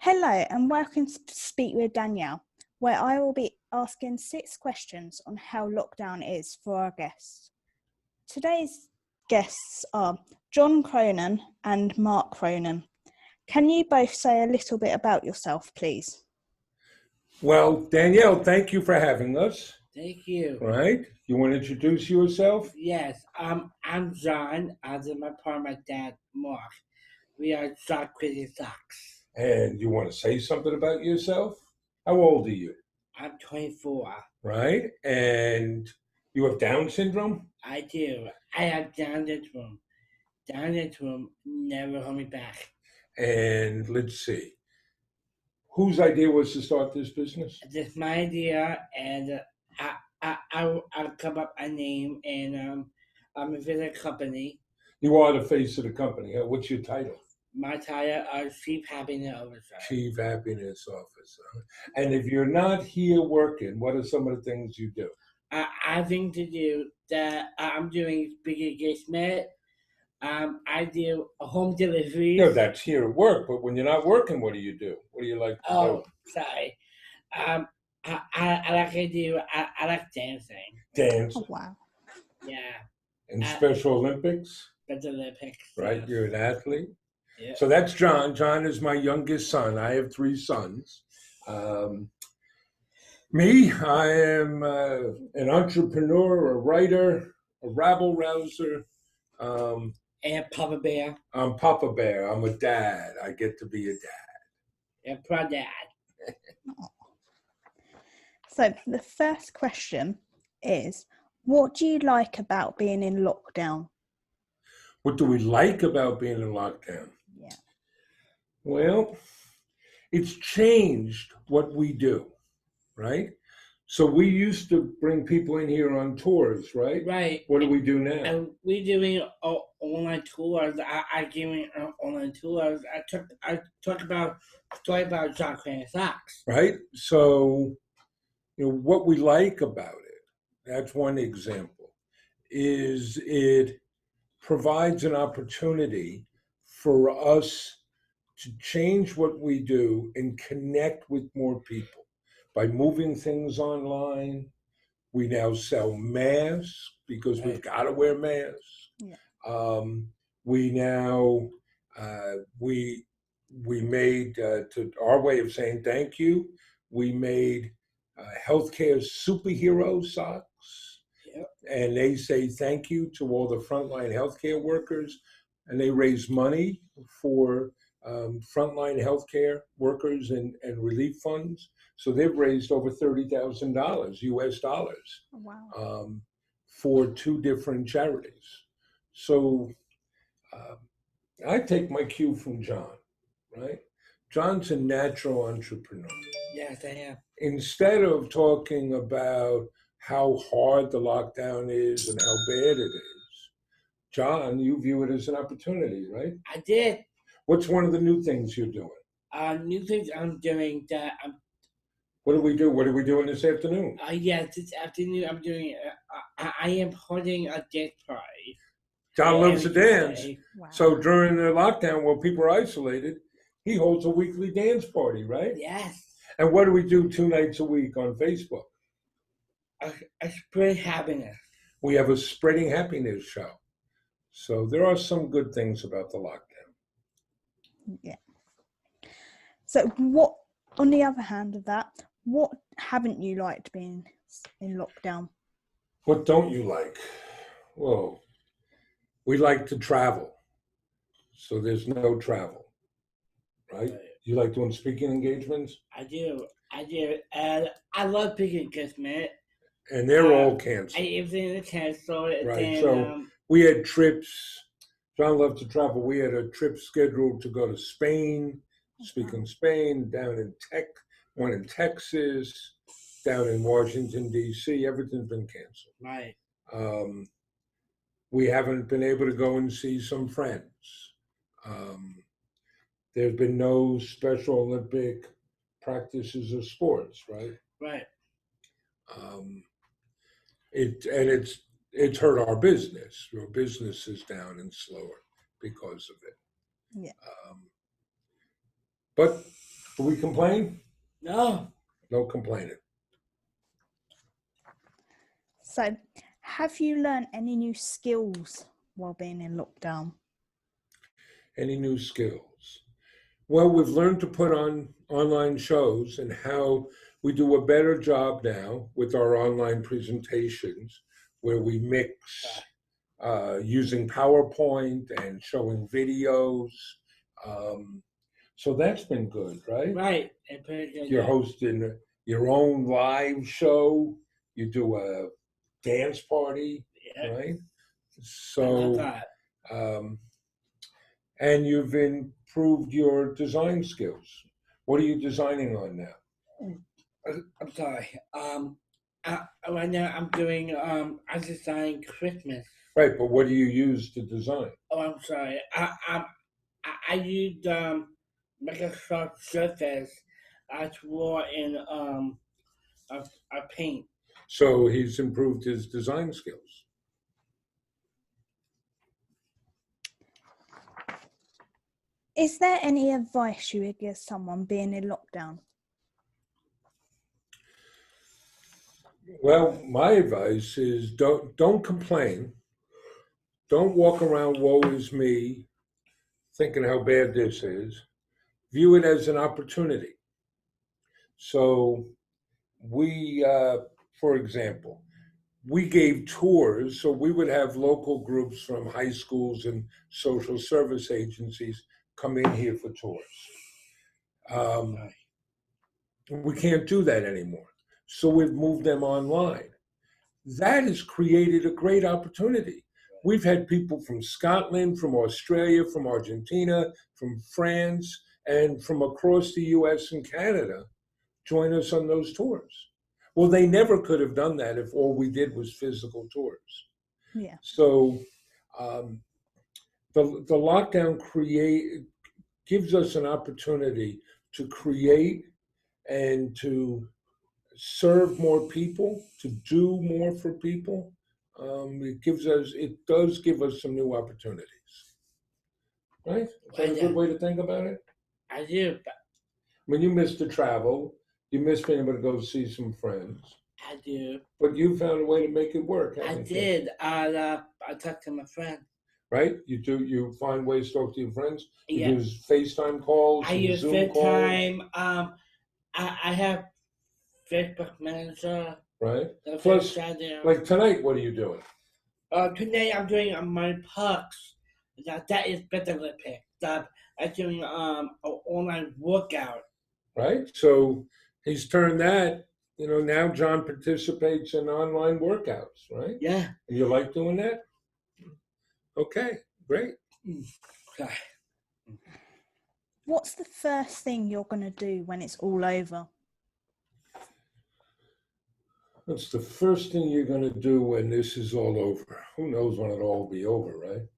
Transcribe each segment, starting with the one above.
Hello and welcome to Speak with Danielle, where I will be asking 6 questions on how lockdown is for our guests. Today's guests are John Cronin and Mark Cronin. Can you both say a little bit about yourself, please? Well, Danielle, thank you for having us. Thank you. Right? You want to introduce yourself? Yes, I'm John. As my partner, my dad, Mark. We are Sock Crazy Socks. And you want to say something about yourself? How old are you? I'm 24. Right? And you have Down syndrome? I do. I have Down syndrome. Down syndrome never hold me back. And let's see. Whose idea was to start this business? This is my idea, and I'll come up a name, and I'm a visit company. You are the face of the company. What's your title? My title is Chief Happiness Officer. Chief Happiness Officer. And if you're not here working, what are some of the things you do? I think to do that I'm doing big engagement. I do a home delivery. No, that's here at work. But when you're not working, what do you do? What do you like to do? Sorry. I like to do. I like dancing. Dance. Oh, wow. Yeah. And Special Olympics. Special Olympics. Right, yes. you're an athlete. Yeah. So that's John. John is my youngest son. I have 3 sons. Me, I am an entrepreneur, a writer, a rabble rouser. And Papa Bear. I'm Papa Bear. I'm a dad. I get to be a dad. And Pro Dad. So the first question is, what do you like about being in lockdown? What do we like about being in lockdown? Yeah. Well, it's changed what we do, right? So we used to bring people in here on tours, right? Right. What do we do now? And we're doing online tours. I giving online tours. I talk about John Cronin Socks. Right? So, what we like about it, that's one example, is it provides an opportunity for us to change what we do and connect with more people. By moving things online, we now sell masks because we've got to wear masks. Yeah. We now, we made, to our way of saying thank you, we made healthcare superhero socks. Yep. And they say thank you to all the frontline healthcare workers, and they raise money for frontline healthcare workers and relief funds. So they've raised over $30,000 US dollars. Oh, wow. For 2 different charities. So I take my cue from John, right? John's a natural entrepreneur. Yes, I am. Instead of talking about how hard the lockdown is and how bad it is, John, you view it as an opportunity, right? I did. What's one of the new things you're doing? New things I'm doing that What do we do? What are we doing this afternoon? yes, this afternoon I'm doing. I am holding a dance party. John loves to dance. Wow. So during the lockdown, while people are isolated, he holds a weekly dance party, right? Yes. And what do we do 2 nights a week on Facebook? I spread happiness. We have a Spreading Happiness show. So there are some good things about the lockdown. Yeah. So what, on the other hand of that, what haven't you liked being in lockdown? What don't you like? Well, we like to travel. So there's no travel, right? You like doing speaking engagements? I do. And I love picking engagement. And they're all canceled. Everything is canceled. Right. Then, So we had trips. John loved to travel. We had a trip scheduled to go to Spain, speak in Spain, down in one in Texas, down in Washington, D.C. Everything's been canceled. Right. We haven't been able to go and see some friends. There's been no Special Olympic practices of sports, right? Right. It's hurt our business. Our business is down and slower because of it. Yeah. But Do we complain? No. No complaining. So, have you learned any new skills while being in lockdown? Any new skills? Well, we've learned to put on online shows and how we do a better job now with our online presentations where we mix using PowerPoint and showing videos. So that's been good, right? Right. You're hosting your own live show. You do a dance party, right? So, and you've improved your design skills. What are you designing on now? I'm sorry. Right now I'm doing I design Christmas. Right, but what do you use to design? Oh, I'm sorry. I used Microsoft Surface to draw in a paint. So he's improved his design skills. Is there any advice you would give someone being in lockdown? Well, my advice is don't complain. Don't walk around, woe is me, thinking how bad this is. View it as an opportunity. So we, for example, we gave tours, so we would have local groups from high schools and social service agencies come in here for tours. We can't do that anymore. So we've moved them online. That has created a great opportunity. We've had people from Scotland, from Australia, from Argentina, from France, and from across the US and Canada join us on those tours. Well, they never could have done that if all we did was physical tours. Yeah. So the lockdown gives us an opportunity to create and to serve more people, to do more for people. It does give us some new opportunities. Right? Is that a good way to think about it? I do. When you miss the travel, you miss being able to go see some friends. I do. But you found a way to make it work. I did. I talked to my friend. Right? You find ways to talk to your friends? You Yeah. use FaceTime calls? I use Zoom FaceTime. calls? I have Facebook Messenger. Right? Plus, like tonight, what are you doing? Today I'm doing my pucks. That is better than pick. I'm doing an online workout. Right? So he's turned that, now John participates in online workouts, right? Yeah. And you like doing that? Okay, great. Okay. What's the first thing you're going to do when it's all over? What's the first thing you're going to do when this is all over? Who knows when it'll all be over, right?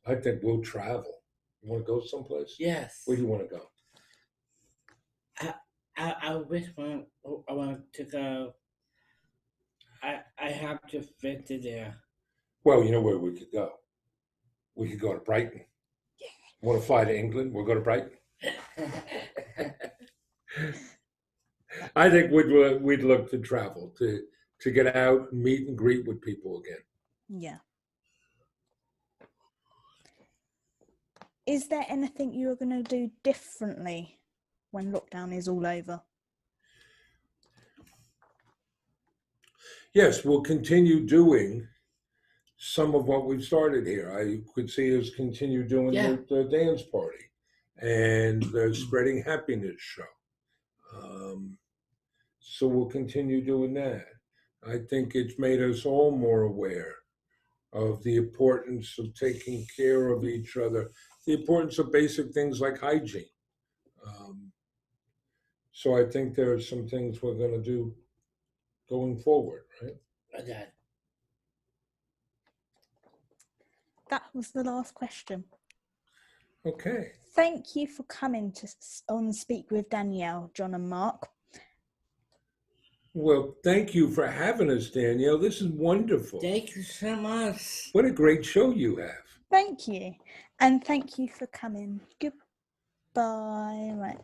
I think we'll travel. You want to go someplace? Yes. Where do you want to go? I wish I want to go. I have to fit it there. Well, you know where we could go? We could go to Brighton. Yeah. Want to fly to England? We'll go to Brighton. I think we'd look to travel, to get out, meet and greet with people again. Yeah. Is there anything you're going to do differently when lockdown is all over? Yes, we'll continue doing some of what we've started here. I could see us continue doing the dance party and the Spreading Happiness show. So we'll continue doing that. I think it's made us all more aware of the importance of taking care of each other, the importance of basic things like hygiene. So I think there are some things we're going to do going forward, right? Okay. That was the last question. Okay. Thank you for coming on Speak with Danielle, John and Mark. Well, thank you for having us, Danielle. This is wonderful. Thank you so much. What a great show you have. Thank you. And thank you for coming. Bye. Right.